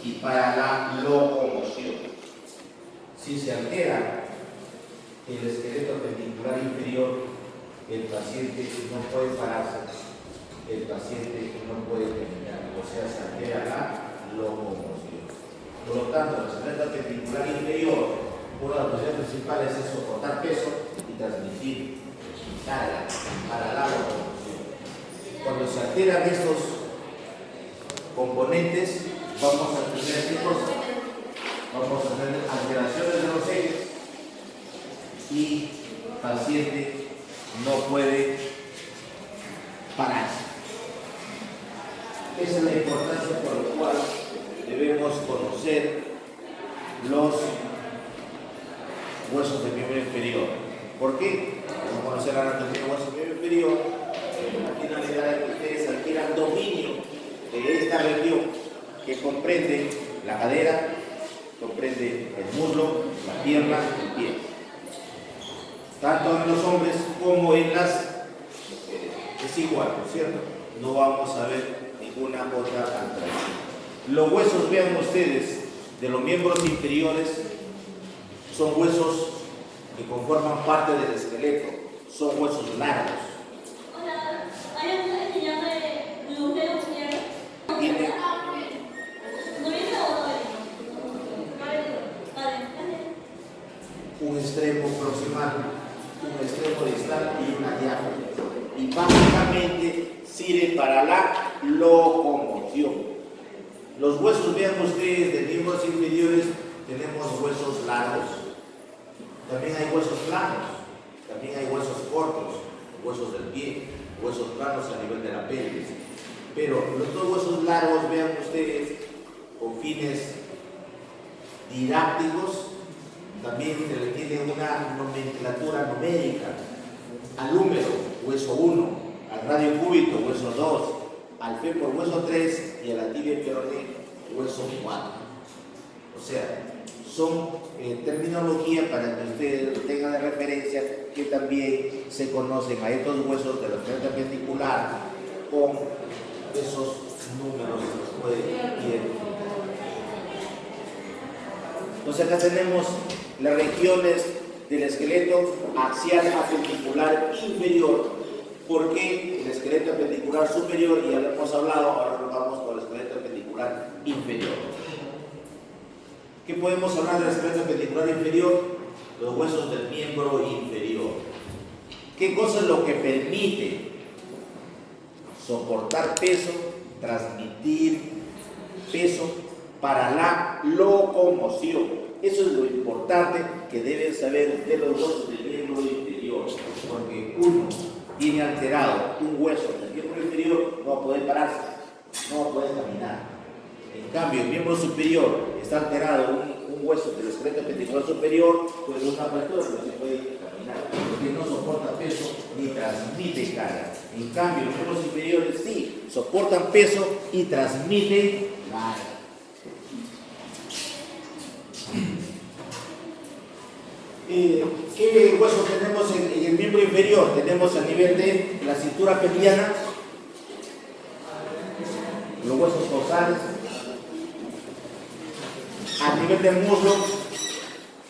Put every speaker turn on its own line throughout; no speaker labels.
y para la locomoción. Si se altera el esqueleto appendicular inferior, el paciente no puede pararse, el paciente no puede caminar, o sea, se altera la locomoción. Por lo tanto, el esqueleto appendicular inferior, una de las funciones principales es soportar peso y transmitir carga para la locomoción. Cuando se alteran estos componentes, vamos a tener ¿qué cosa? Vamos a tener alteraciones de los ejes y el paciente no puede pararse. Esa es la importancia por la cual debemos conocer los huesos del miembro inferior. ¿Por qué? Vamos a conocer la anatomía del hueso del miembro inferior. La finalidad de que ustedes adquieran dominio de esta región que comprende la cadera, comprende el muslo, la pierna, el pie. Tanto en los hombres como en las es igual, ¿no es cierto? No vamos a ver ninguna otra alteración. Los huesos, vean ustedes, de los miembros inferiores son huesos que conforman parte del esqueleto, son huesos largos. Tienen un extremo proximal, un extremo distal y una diáfana. Y básicamente sirve para la locomoción. Los huesos, vean ustedes, de miembros inferiores tenemos huesos largos. También hay huesos planos, también hay huesos cortos, huesos del pie, huesos planos a nivel de la pelvis. Pero los dos huesos largos, vean ustedes, con fines didácticos, también se le tiene una nomenclatura numérica. Al húmero, hueso 1, al radiocúbito, hueso 2, al fémur, hueso 3 y a la tibia y peroné, hueso 4. O sea, son terminología para que ustedes tengan de referencia que también se conocen a estos huesos de la esqueleto appendicular con esos números que los pueden identificar. Entonces acá tenemos las regiones del esqueleto axial appendicular inferior. ¿Por qué el esqueleto appendicular superior? Ya lo hemos hablado, ahora nos vamos con el esqueleto appendicular inferior. ¿Qué podemos hablar del esqueleto appendicular inferior? Los huesos del miembro inferior. ¿Qué cosa es lo que permite soportar peso, transmitir peso para la locomoción? Eso es lo importante que deben saber de los huesos del miembro inferior, porque uno tiene alterado un hueso del miembro inferior, no va a poder pararse, no va a poder caminar. En cambio, el miembro superior está alterado, un hueso del esqueleto appendicular superior, pues una persona no se puede caminar, porque no soporta peso ni transmite carga. En cambio, los miembros inferiores sí soportan peso y transmiten carga. ¿Qué huesos tenemos en el miembro inferior? Tenemos a nivel de la cintura peniana, los huesos dorsales, a nivel del muslo,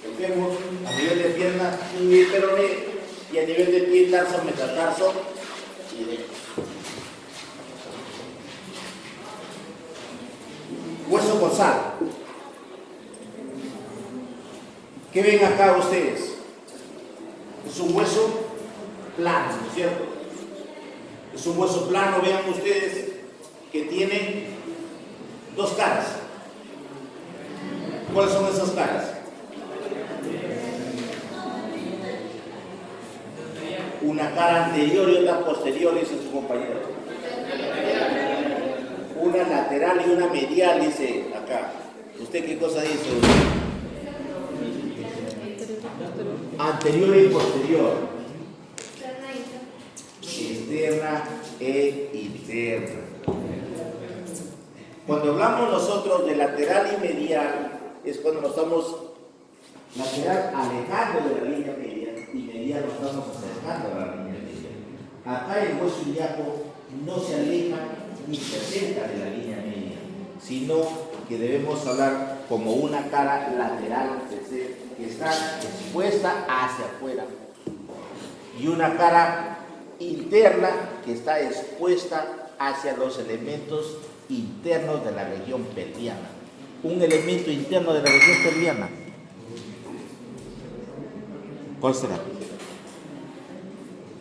el fémur, a nivel de pierna y el peroné, y a nivel de pie, tarso, metatarso y dedo. Hueso dorsal. ¿Qué ven acá ustedes? Es un hueso plano, ¿no es cierto? Es un hueso plano, vean ustedes, que tiene dos caras. ¿Cuáles son esas caras? Una cara anterior y otra posterior, dice su compañero. Una lateral y una medial, dice acá. ¿Usted qué cosa dice? Anterior y posterior. Externa e interna. Cuando hablamos nosotros de lateral y medial, es cuando nos estamos lateral alejando de la línea media y medial nos estamos acercando a la línea media. Acá el hueso ilíaco no se aleja ni se acerca de la línea media, sino que debemos hablar como una cara lateral que está expuesta hacia afuera y una cara interna que está expuesta hacia los elementos internos de la región pelviana. Un elemento interno de la región pelviana, ¿cuál será?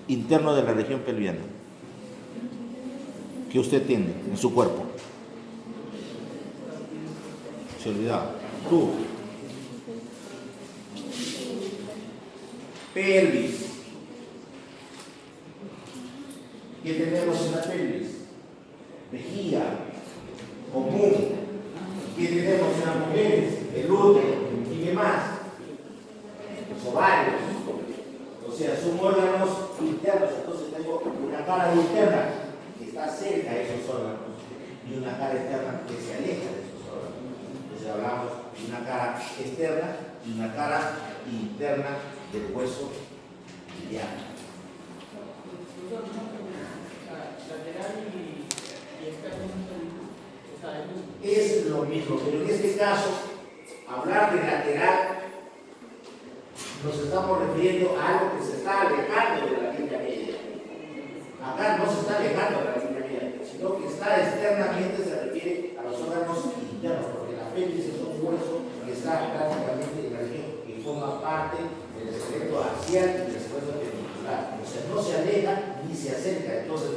Interno de la región pelviana que usted tiene en su cuerpo. Se olvidaba. Tú. Pelvis. ¿Qué tenemos en la pelvis? Vejiga común. ¿Qué tenemos en las mujeres? El útero. ¿Y qué más? Los ovarios. O sea, son órganos internos. Entonces tengo una cara interna que está cerca de esos órganos y una cara externa que se aleja de esos órganos. Entonces hablamos de una cara externa y una cara interna del hueso iliaco. Es lo mismo, pero en este caso, hablar de lateral nos estamos refiriendo a algo que se está alejando de la línea media. Acá no se está alejando de la línea media, sino que está externamente, se refiere a los órganos internos, porque la pelvis es un hueso que está prácticamente en la región que forma parte del esqueleto axial y del esqueleto pendicular. O sea, no se aleja ni se acerca. Entonces,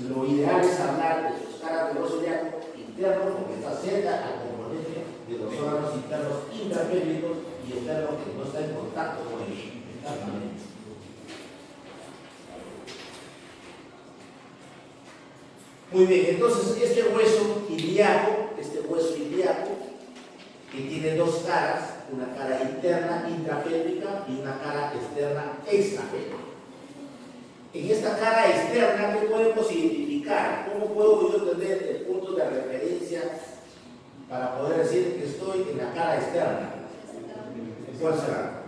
lo ideal es hablar de sus caras del hueso iliaco interno, porque está cerca al componente de los órganos internos intrapélvicos y externos que no está en contacto con ellos internamente. Muy bien, entonces este hueso ilíaco, que tiene dos caras, una cara interna intrapélvica y una cara externa extrapélvica. En esta cara externa, ¿qué podemos identificar? ¿Cómo puedo yo tener el punto de referencia para poder decir que estoy en la cara externa? ¿Cuál será?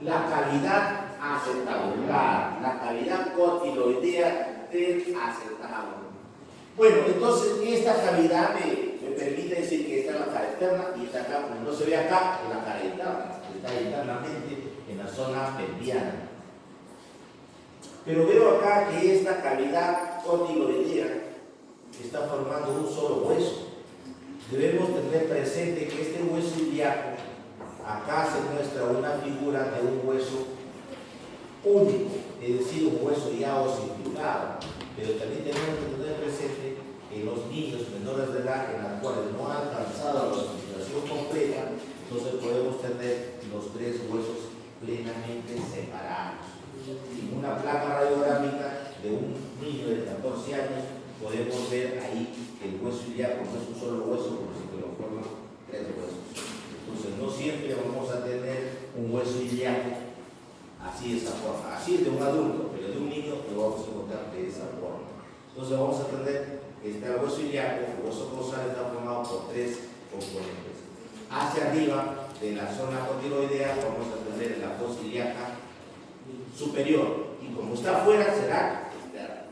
La cavidad acetabular, la cavidad cotiloidea del acetábulo. Bueno, entonces esta cavidad me permite decir que esta es la cara externa y esta acá, como no se ve acá, es la cara interna, está internamente en la zona pelviana. Pero veo acá que esta cavidad cotiloidea está formando un solo hueso. Debemos tener presente que este hueso ilíaco, acá se muestra una figura de un hueso único, es decir, un hueso ya ossificado. Pero también tenemos que tener presente que los niños menores de edad, en los cuales no han alcanzado la ossificación completa, entonces podemos tener los tres huesos plenamente separados. En una placa radiográfica de un niño de 14 años podemos ver ahí que el hueso ilíaco no es un solo hueso, como si lo forman tres huesos. Entonces no siempre vamos a tener un hueso ilíaco así de esa forma. Así es de un adulto, pero de un niño lo vamos a encontrar de esa forma. Entonces vamos a tener que el hueso ilíaco, el hueso causal, está formado por tres componentes. Hacia arriba de la zona cotiloidea vamos a tener la fosa ilíaca superior, y como está afuera será externa.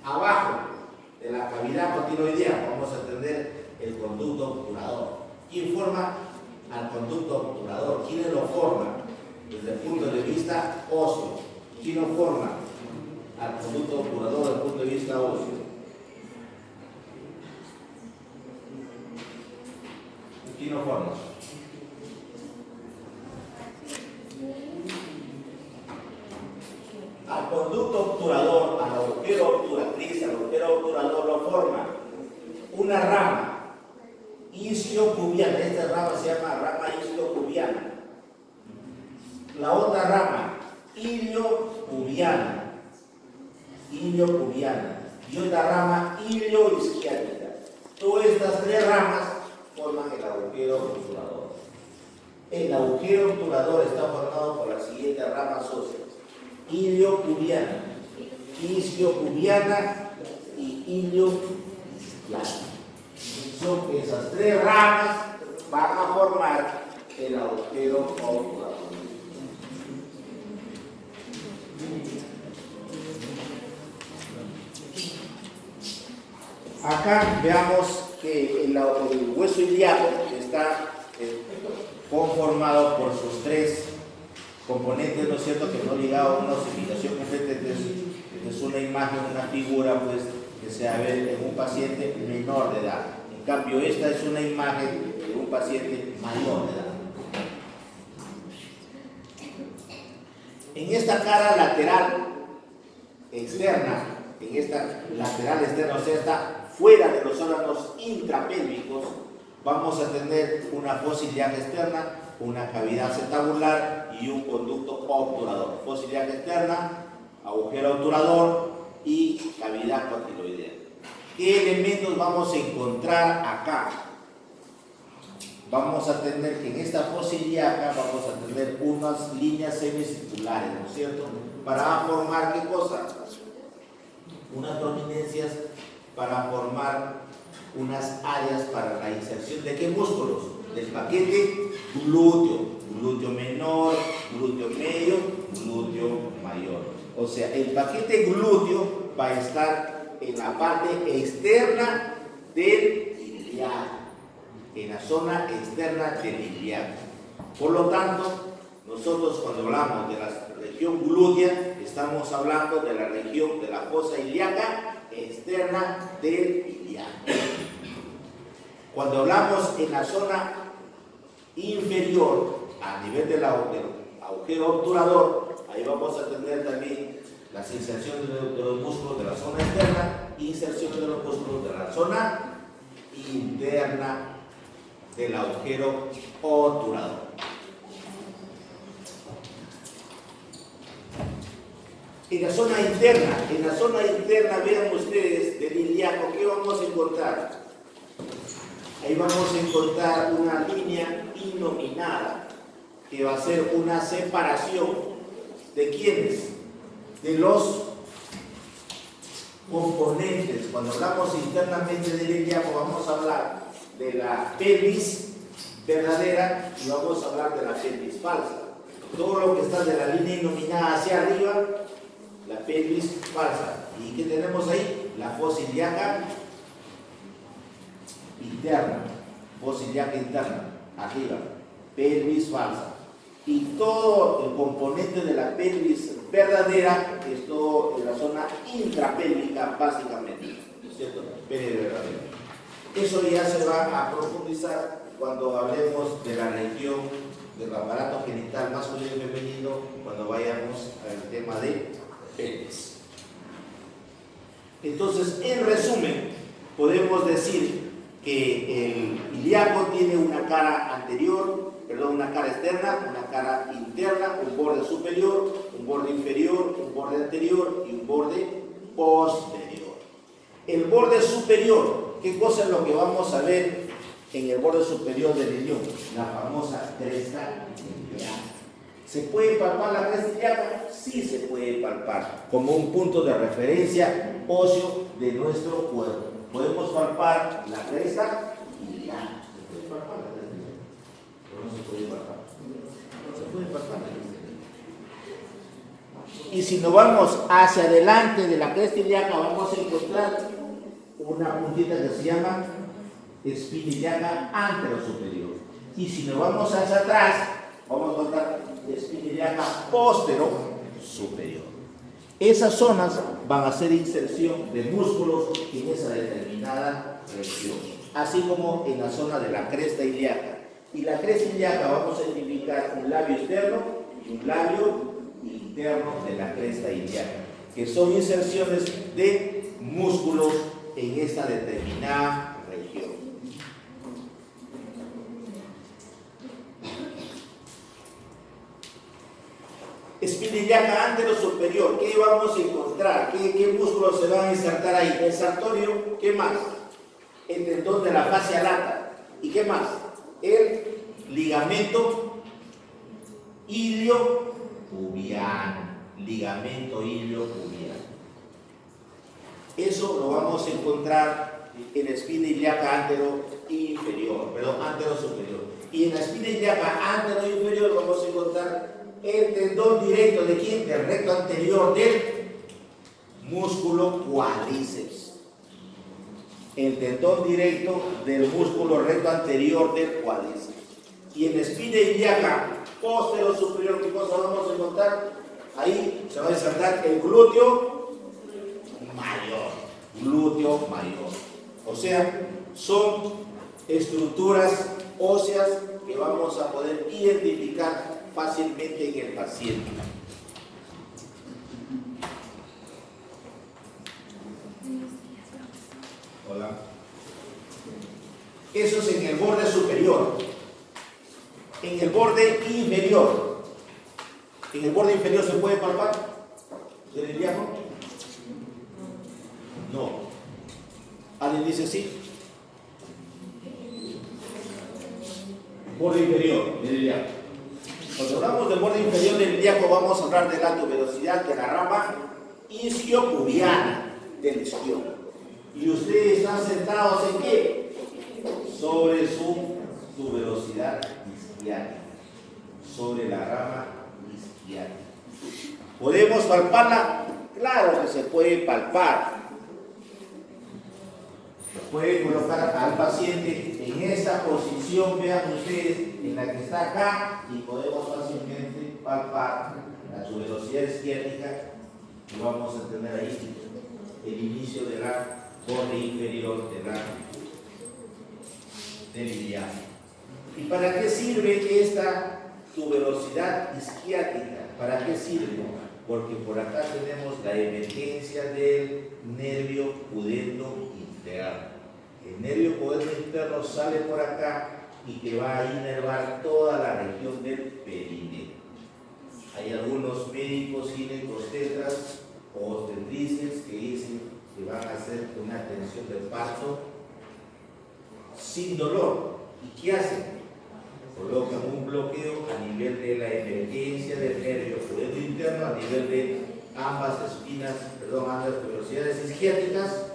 Abajo de la cavidad cotiloidea vamos a tener el conducto obturador. ¿Quién forma al conducto obturador? ¿Quiénes lo forman? Desde el punto de vista óseo. ¿Quién lo forma al conducto obturador desde el punto de vista óseo? ¿Quién lo forma? Al conducto obturador, al agujero obturatriz, al agujero obturador lo forma una rama isquiopubiana. Esta rama se llama rama isquiopubiana. La otra rama, iliopubiana, y otra rama ilioisquiática. Todas estas tres ramas forman el agujero obturador. El agujero obturador está formado por las siguientes ramas óseas: iliopubiana, isquiopubiana y ilioisquiática. Son esas tres ramas van a formar el agujero obturador. Acá veamos que el hueso ilíaco está conformado por sus tres componentes, ¿no es cierto?, que no ligado a una osificación completa. Es una imagen, una figura, pues, que se ve en un paciente menor de edad. En cambio, esta es una imagen de un paciente mayor de edad. En esta cara lateral externa, o sea, está fuera de los órganos intrapélvicos, vamos a tener una fosa ilíaca externa, una cavidad acetabular y un conducto obturador. Fosa ilíaca externa, agujero obturador y cavidad contiloidea. ¿Qué elementos vamos a encontrar acá? Vamos a tener que en esta fosa ilíaca vamos a tener unas líneas semicirculares, ¿no es cierto?, para formar ¿qué cosa? Unas prominencias para formar unas áreas para la inserción de ¿qué músculos? Del paquete glúteo, glúteo menor, glúteo medio, glúteo mayor. O sea, el paquete glúteo va a estar en la parte externa del ilíaco, en la zona externa del ilíaco. Por lo tanto, nosotros cuando hablamos de la región glútea, estamos hablando de la región de la fosa ilíaca externa del ilíaco. Cuando hablamos en la zona inferior, a nivel del agujero obturador, ahí vamos a tener también las inserciones de los músculos de la zona externa, inserciones de los músculos de la zona interna del agujero obturador. En la zona interna, vean ustedes del ilíaco, ¿qué vamos a encontrar? Ahí vamos a encontrar una línea innominada que va a ser una separación de ¿quiénes? De los componentes. Cuando hablamos internamente del ilíaco vamos a hablar de la pelvis verdadera y vamos a hablar de la pelvis falsa. Todo lo que está de la línea innominada hacia arriba, la pelvis falsa. ¿Y qué tenemos ahí? La fosa ilíaca interna, fosa ilíaca interna, arriba, pelvis falsa. Y todo el componente de la pelvis verdadera es todo en la zona intrapélvica, básicamente, ¿no es cierto? Pelvis verdadera. Eso ya se va a profundizar cuando hablemos de la región del aparato genital masculino y femenino, cuando vayamos al tema de pelvis. Entonces, en resumen, podemos decir que el ilíaco tiene una cara anterior, una cara externa, una cara interna, un borde superior, un borde inferior, un borde anterior y un borde posterior. El borde superior, ¿qué cosa es lo que vamos a ver en el borde superior del ilión? La famosa cresta ilíaca. ¿Se puede palpar la cresta ilíaca? Sí se puede palpar, como un punto de referencia óseo de nuestro cuerpo. Podemos palpar la cresta ilíaca. ¿Se puede palpar la cresta ilíaca? ¿O no se puede palpar? Se puede palpar la cresta ilíaca. Y si nos vamos hacia adelante de la cresta ilíaca, vamos a encontrar una puntita que se llama espina ilíaca anterosuperior. Y si nos vamos hacia atrás, vamos a encontrar espina ilíaca posterosuperior. Esas zonas van a ser inserción de músculos en esa determinada región, así como en la zona de la cresta ilíaca. Y la cresta ilíaca vamos a identificar un labio externo y un labio interno de la cresta ilíaca, que son inserciones de músculos en esta determinada región. Espina ilíaca anterosuperior, ¿qué vamos a encontrar? ¿Qué músculos se van a insertar ahí? El sartorio, ¿qué más? El tendón de la fascia lata. ¿Y qué más? El ligamento iliopubiano. Ligamento iliopubiano. Eso lo vamos a encontrar en la espina ilíaca anterosuperior. Y en la espina ilíaca anteroinferior vamos a encontrar el tendón directo ¿de quién? Del recto anterior del músculo cuádriceps. el tendón directo del músculo recto anterior del cuádriceps. Y en la espina ilíaca posterior superior, ¿qué cosa vamos a encontrar? Ahí se va a insertar el glúteo mayor. Glúteo mayor. O sea, son estructuras óseas que vamos a poder identificar fácilmente en el paciente. Hola. Eso es en el borde superior. En el borde inferior. ¿En el borde inferior se puede palpar del ilíaco? No. ¿Alguien dice sí? Borde inferior del ilíaco. Cuando hablamos del borde inferior del ilíaco, vamos a hablar de la tuberosidad de la rama isquiopubiana del isquion. ¿Y ustedes están sentados en qué? Sobre su tuberosidad isquiática, sobre la rama isquiática. ¿Podemos palparla? Claro que se puede palpar. Puede colocar al paciente en esa posición, vean ustedes, en la que está acá, y podemos fácilmente palpar la tuberosidad isquiática y vamos a tener ahí el inicio de la borde inferior del ilíaco. ¿Y para qué sirve esta tuberosidad isquiática? ¿Para qué sirve? Porque por acá tenemos la emergencia del nervio pudendo interno. El nervio pudendo interno sale por acá y que va a inervar toda la región del perineo. Hay algunos médicos ginecobstetras o obstetrices que dicen que van a hacer una atención del parto sin dolor. ¿Y qué hacen? Colocan un bloqueo a nivel de la emergencia del nervio pudendo interno, a nivel de ambas velocidades isquiáticas,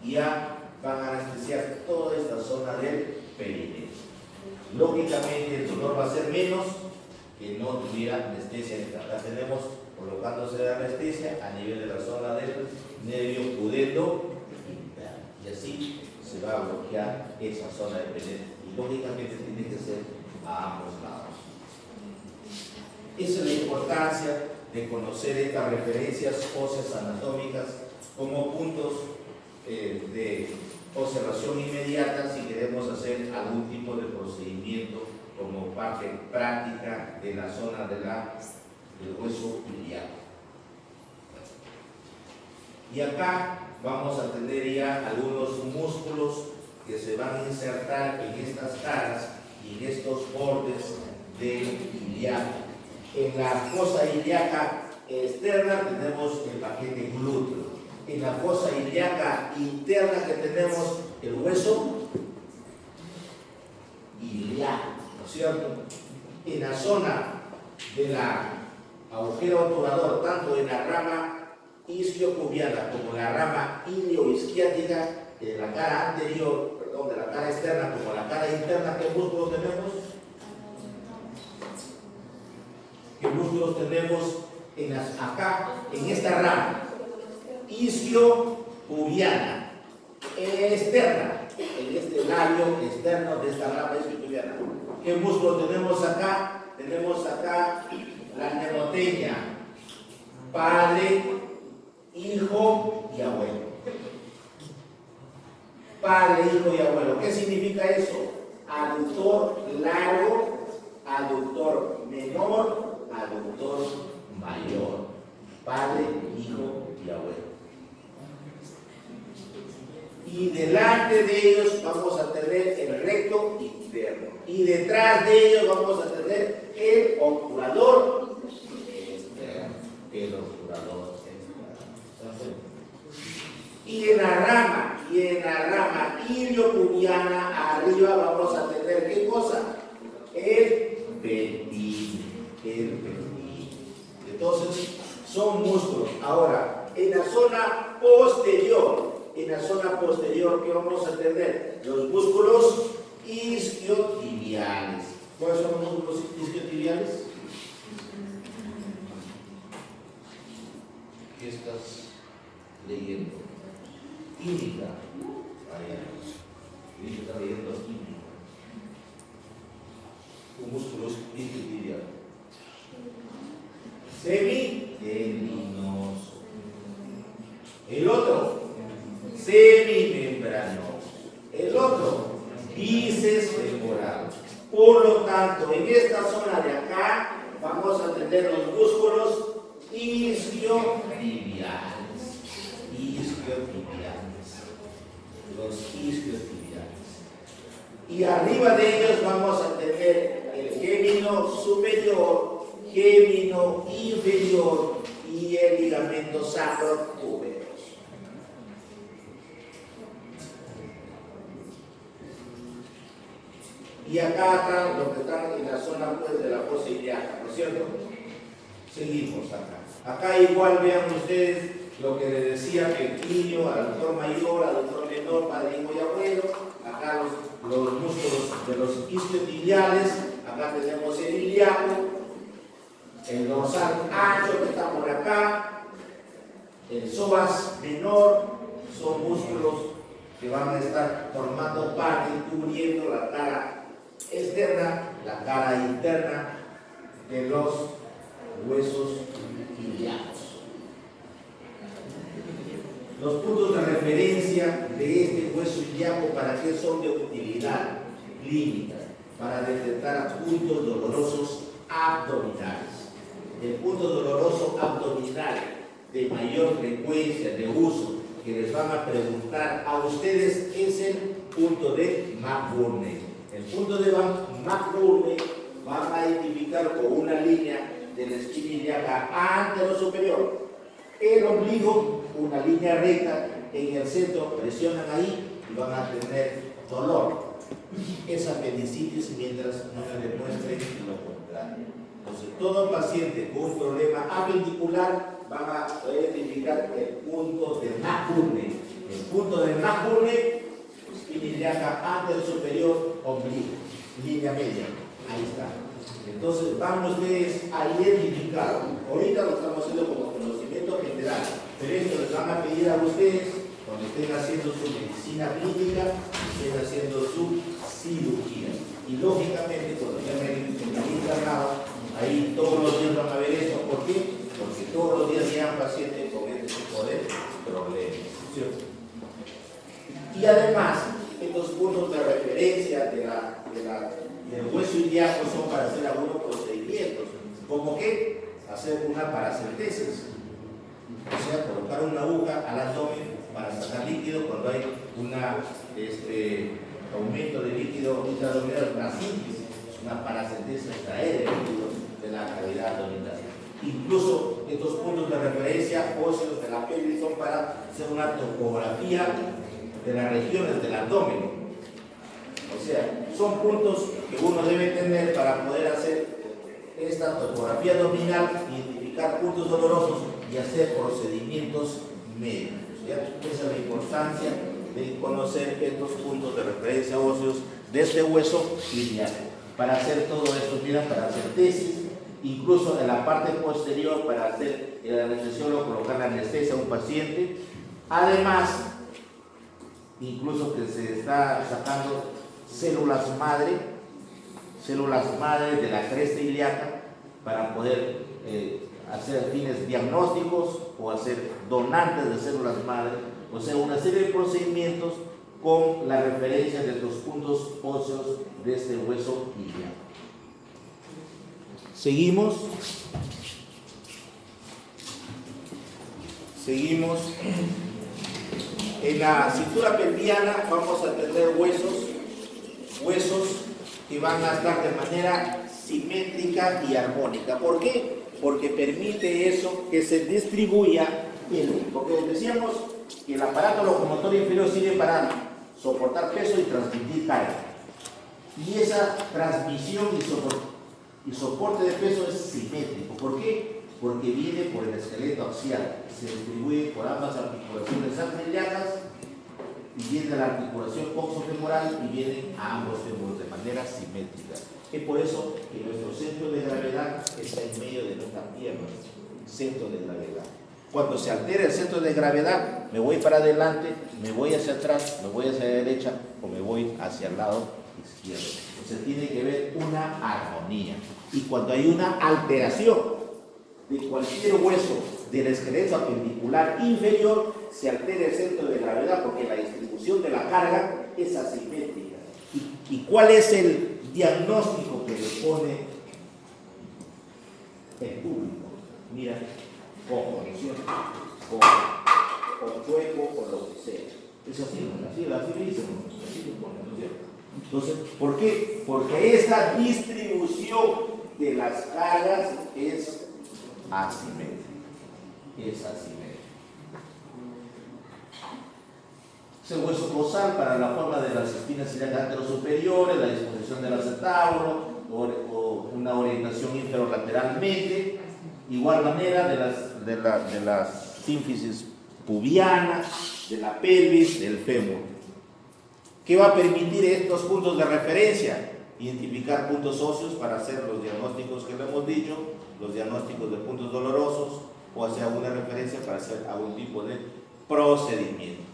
y ya van a anestesiar toda esta zona del perineo. Lógicamente el dolor va a ser menos que no tuviera anestesia. Acá tenemos colocándose la anestesia a nivel de la zona del nervio pudendo interno, y así se va a bloquear esa zona del perineo, y lógicamente tiene que ser a ambos lados. Esa es la importancia de conocer estas referencias óseas anatómicas como puntos de observación inmediata si queremos hacer algún tipo de procedimiento como parte práctica de la zona del hueso ilíaco. Y acá vamos a tener ya algunos músculos que se van a insertar en estas caras y en estos bordes del ilíaco. En la fosa ilíaca externa tenemos el paquete glúteo. En la fosa ilíaca interna que tenemos el hueso ilíaco, ¿no es cierto? En la zona de la agujero obturador, tanto en la rama isquiopubiana como la rama ilioisquiática, de la cara anterior, perdón, de la cara externa como la cara interna, ¿qué músculos tenemos? ¿Qué músculos tenemos acá, en esta rama isquiopubiana externa, en este labio externo de esta rama isquiopubiana? ¿Qué músculo tenemos acá? Tenemos acá la mnemotecnia, padre, hijo y abuelo. Padre, hijo y abuelo. ¿Qué significa eso? Aductor largo, aductor menor, aductor mayor. Padre, hijo y abuelo. Y delante de ellos vamos a tener el recto interno. Y detrás de ellos vamos a tener el obturador externo. El obturador externo. Y en la rama iliopubiana arriba vamos a tener ¿qué cosa? El pendiente. Entonces son músculos. Ahora, en la zona posterior, ¿qué vamos a tener? Los músculos isquiotibiales. ¿Cuáles son los músculos isquiotibiales? ¿Qué estás leyendo? Química. bíceps femoral. Por lo tanto, en esta zona de acá vamos a tener los músculos isquiotibiales. Los isquiotibiales. Y arriba de ellos vamos a tener el gémino superior, gémino inferior y el ligamento sacro-púberos. Y acá los que están en la zona pues, de la fosa ilíaca, ¿no es cierto? Seguimos acá. Acá igual vean ustedes lo que les decía pequeño, aductor mayor, aductor menor, padrino y abuelo. Acá los músculos de los isquiotibiales. Acá tenemos el ilíaco, el dorsal ancho que está por acá, el psoas menor. Son músculos que van a estar formando parte, cubriendo la cara externa, la cara interna de los huesos ilíacos. Los puntos de referencia de este hueso ilíaco, ¿para qué son de utilidad clínica? Para detectar puntos dolorosos abdominales. El punto doloroso abdominal de mayor frecuencia de uso que les van a preguntar a ustedes es el punto de McBurney. El punto de McBurney van a identificar con una línea de la esquina ilíaca anterosuperior. El ombligo, una línea recta en el centro, presionan ahí y van a tener dolor. Es apendicitis mientras no se demuestre lo contrario. Entonces, todo paciente con un problema apendicular van a identificar el punto de McBurney. El punto de McBurney, esquina ilíaca anterosuperior, ombligo, línea media. Ahí está. Entonces, van ustedes a identificar. Ahorita lo estamos haciendo como conocimiento general, pero esto les van a pedir a ustedes cuando estén haciendo su medicina clínica, estén haciendo su cirugía. Y lógicamente, cuando ya me internado, ahí todos los días van a ver eso. ¿Por qué? Porque todos los días llegan pacientes con este tipo de problemas, ¿cierto? Y además, estos puntos de referencia del hueso ilíaco son para hacer algunos procedimientos, como que hacer una paracentesis, o sea, colocar una aguja al abdomen para sacar líquido cuando hay un aumento de líquido intraabdominal, una síntesis, una paracentesis, extraer el líquido de la cavidad abdominal. Incluso estos puntos de referencia óseos de la pelvis son para hacer una topografía de las regiones del abdomen. O sea, son puntos que uno debe tener para poder hacer esta topografía abdominal, identificar puntos dolorosos y hacer procedimientos médicos. ¿Ya? Esa es la importancia de conocer estos puntos de referencia óseos de este hueso ilíaco. Para hacer todo esto, mira, para hacer tesis, incluso en la parte posterior, para hacer el anestesiólogo colocar la anestesia a un paciente. Además, incluso que se está sacando células madre de la cresta ilíaca para poder hacer fines diagnósticos o hacer donantes de células madre, o sea, una serie de procedimientos con la referencia de los puntos óseos de este hueso ilíaco. Seguimos en la cintura pelviana. Vamos a tener huesos que van a estar de manera simétrica y armónica. ¿Por qué? Porque permite eso que se distribuya porque decíamos que el aparato locomotor inferior sirve para soportar peso y transmitir carga. Y esa transmisión y soporte de peso es simétrico. ¿Por qué? Porque viene por el esqueleto axial, se distribuye por ambas articulaciones sacroiliacas y viene a la articulación coxofemoral y vienen a ambos fémures de manera simétrica. Es por eso que nuestro centro de gravedad está en medio de nuestra pierna, centro de gravedad. Cuando se altera el centro de gravedad, me voy para adelante, me voy hacia atrás, me voy hacia la derecha o me voy hacia el lado izquierdo. Entonces tiene que haber una armonía. Y cuando hay una alteración de cualquier hueso del esqueleto apendicular inferior, se altera el centro de gravedad porque la distribución de la carga es asimétrica. Y ¿Cuál es el diagnóstico que le pone el público? Mira, cojo, ¿no es cierto? O chueco, o lo que sea. Es así, así le dicen, así le ponen, ¿no es cierto? Entonces, ¿por qué? Porque esta distribución de las cargas es asimétrica. Es asimétrica. Es el hueso causal para la forma de las espinas ilíacas anterosuperiores, la disposición del acetábulo o una orientación inferolateralmente. Igual manera de las sínfisis pubianas, de la pelvis, del fémur. ¿Qué va a permitir estos puntos de referencia? Identificar puntos óseos para hacer los diagnósticos que le hemos dicho, los diagnósticos de puntos dolorosos, o hacer alguna referencia para hacer algún tipo de procedimiento.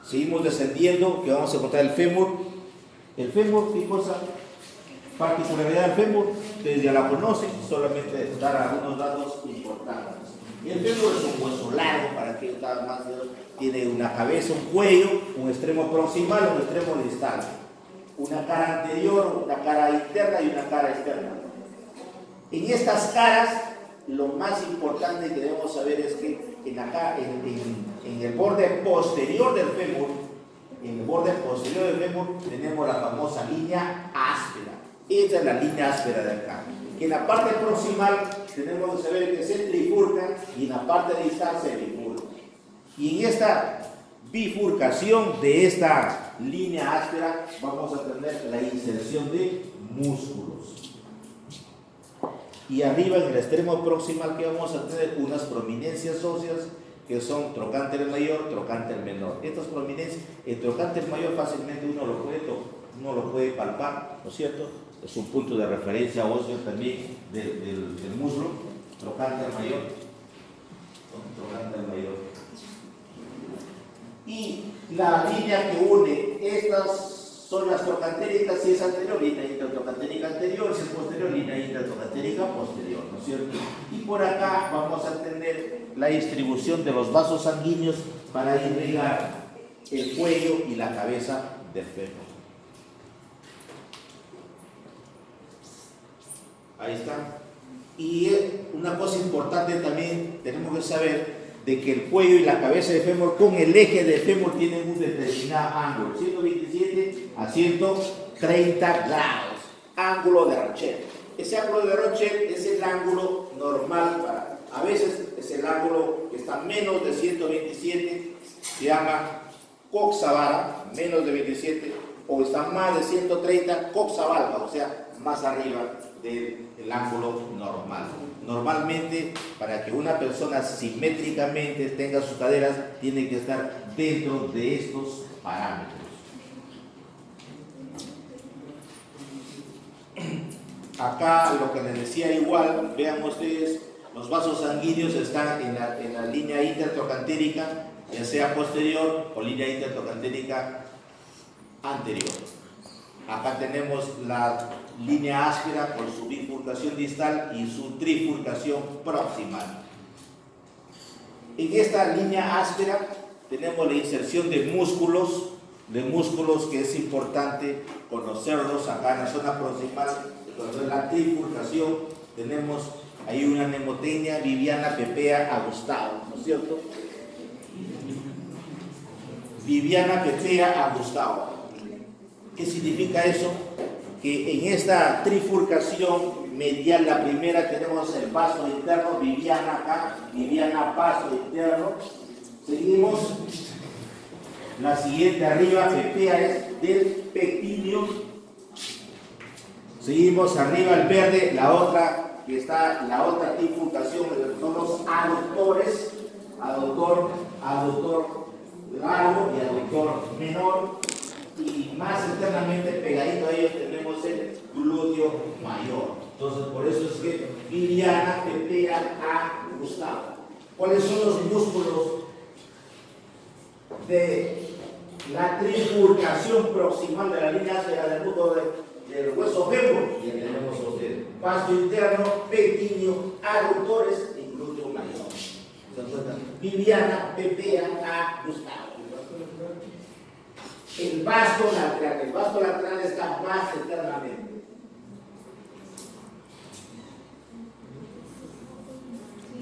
Seguimos descendiendo, que vamos a encontrar el fémur. El fémur, ¿qué cosa? Particularidad del fémur, ustedes ya la conocen, solamente dar algunos datos importantes. El fémur es un hueso largo, para que cada más tiene una cabeza, un cuello, un extremo proximal, un extremo distal, una cara anterior, una cara interna y una cara externa. En estas caras, lo más importante que debemos saber es que en el borde posterior del fémur, tenemos la famosa línea áspera. Esta es la línea áspera de acá. Que en la parte proximal tenemos que saber que se trifurca y en la parte distal se bifurca. Y en esta bifurcación de esta línea áspera vamos a tener la inserción de músculos. Y arriba en el extremo proximal que vamos a tener unas prominencias óseas que son trocánter mayor, trocánter menor. Estas prominencias, el trocánter mayor fácilmente uno lo puede palpar, ¿no es cierto? Es un punto de referencia óseo también del muslo, trocánter mayor. Y la línea que une estas son las trocantéricas, si es anterior, línea intertrocantérica anterior, si es posterior, línea intertrocantérica posterior, ¿no es cierto? Y por acá vamos a tener la distribución de los vasos sanguíneos para irrigar el cuello y la cabeza del fémur. Ahí está. Y una cosa importante también tenemos que saber de que el cuello y la cabeza del fémur con el eje del fémur tienen un determinado ángulo, 127 a 130 grados, ángulo de Rochet. Ese ángulo de Rochet es el ángulo normal, a veces es el ángulo que está menos de 127, se llama coxa-vara, menos de 27, o está más de 130, coxa-valga, o sea, más arriba del ángulo normal. Normalmente, para que una persona simétricamente tenga sus caderas, tiene que estar dentro de estos parámetros. Acá lo que les decía igual, vean ustedes, los vasos sanguíneos están en la línea intertrocantérica, ya sea posterior o línea intertrocantérica anterior. Acá tenemos la línea áspera por su bifurcación distal y su trifurcación proximal. En esta línea áspera tenemos la inserción de músculos que es importante conocerlos. Acá en la zona proximal, cuando es la trifurcación, tenemos ahí una mnemotecnia Viviana Pepea Agustavo, ¿no es cierto? Viviana Pepea Agustavo. ¿Qué significa eso? Que en esta trifurcación medial, la primera, tenemos el vaso interno, Viviana acá, Viviana vaso interno. Seguimos, la siguiente arriba, Pepea, es del pectíneo. Seguimos arriba el verde, la otra trifurcación, son los aductores, aductor largo y aductor menor. Y más internamente pegadito a ellos tenemos el glúteo mayor. Entonces, por eso es que Viviana Pepea Agustavo. ¿Cuáles son los músculos de la trifurcación proximal de la línea áspera del punto del hueso fémur? Y tenemos ustedes vasto interno, pectíneo, aductores y glúteo mayor. Viviana Pepea Agustavo. el vasto lateral. El vasto lateral está más externamente.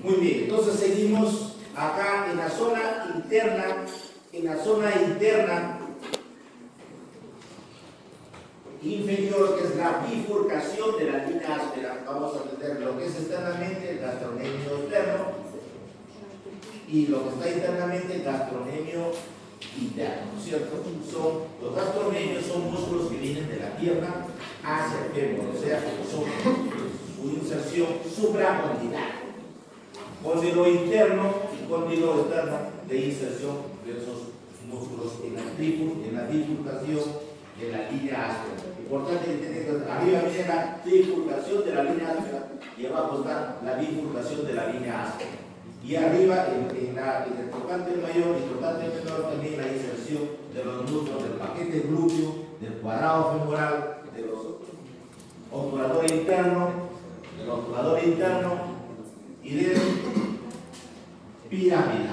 Muy bien, entonces seguimos acá en la zona interna, inferior, que es la bifurcación de la línea áspera. Vamos a entender lo que es externamente el gastrocnemio externo y lo que está internamente el gastrocnemio interno, ¿cierto? Los gastrocnemios son músculos que vienen de la pierna hacia el fémur, o sea, son su inserción supracondylar. Cóndilo interno y cóndilo externo de inserción de esos músculos en la bifurcación de la línea áspera. Importante entender que arriba viene la bifurcación de la línea áspera y abajo está la bifurcación de la línea áspera. Y arriba, en el trocánter mayor y trocánter menor, también la inserción de los músculos del paquete glúteo, del cuadrado femoral, de los obturador interno, del obturador interno y del pirámide.